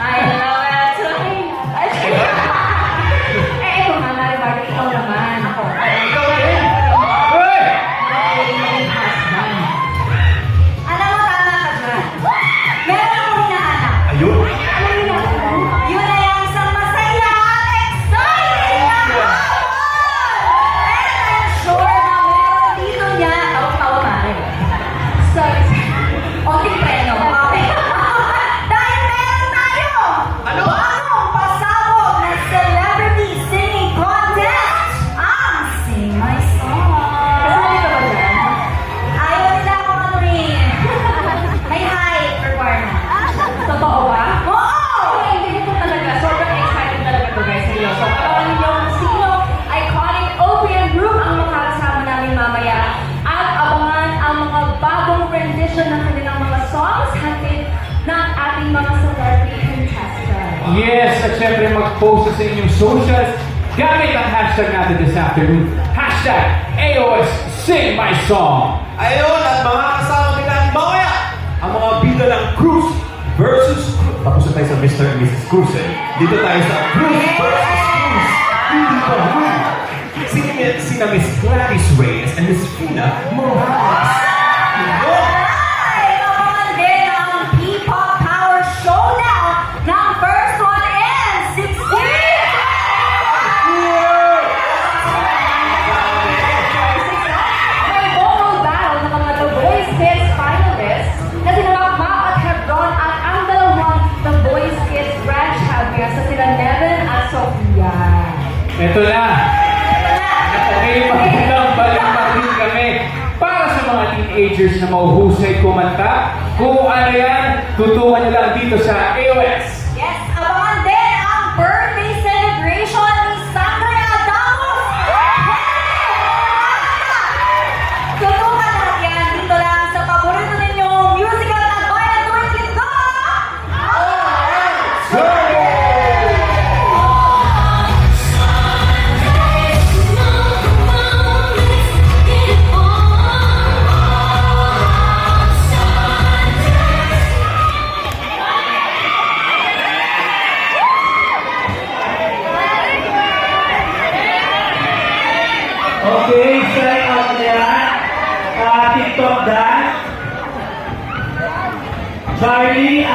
I love it. Eh, ito nga, Maribarte, ikaw naman. Ako. Ikaw din! Hey! My husband. Alam mo, tama ka dyan. Meron akong hinahanap. Ayun! Ano yung hinahanap? Yun na yung isang masaya at exciting na hapon! And I'm sure na meron dito niya. Tawag-tawa maaaring. So, onting preno. Okay. Dahil meron tayo! Ano? Bagong pasabog na celebrity singing contest! Ang Sing My Song! Kasali ka ba dyan? Ayaw nila ako ano eh. May height requirement. Totoo ba? Oo! Hindi ko talaga. Sobrang excited talaga to guys. Seryoso. Alam niyo kung sino iconic OPM group ang makakasama namin mamaya. At abangan ang mga bagong rendition ng kanilang mga songs hatid ng ating mga celebrity contestants. Yes, at syempre mag-post sa inyong socials gamit ang hashtag natin this afternoon. Hashtag AOS Sing My Song. Ayun, at mga kasama nila mamaya, ang mga bida ng Cruz versus Cruz. Tapos na tayo sa Mr. and Mrs. Cruz eh. Dito tayo sa Cruz versus Cruz. Hindi pa rin. Sina Miss Gladys Reyes and Miss Fina Morales. Ayun! Ay, abangan din ang P-Pop Power Showdown ng first one in 16! May vocal battle ng mga The Voice Kids finalists na sina Macmac at Hebron at ang dalawang The Voice Kids branch champions na sila Nevin at Sofia. Ito na. Okay, magandang balikan din kami para sa mga teenagers na mauhusay kumanta. Kung ano yan, tutukan nyo lang dito sa AOS. Yes, abangan din ang birthday celebration ni Sandra Adamos! Tutukan lahat yan dito lang sa paborito ninyong musical na Bayan Tuwing Linggo! Okay, set up yan. TikTok dance. Charlie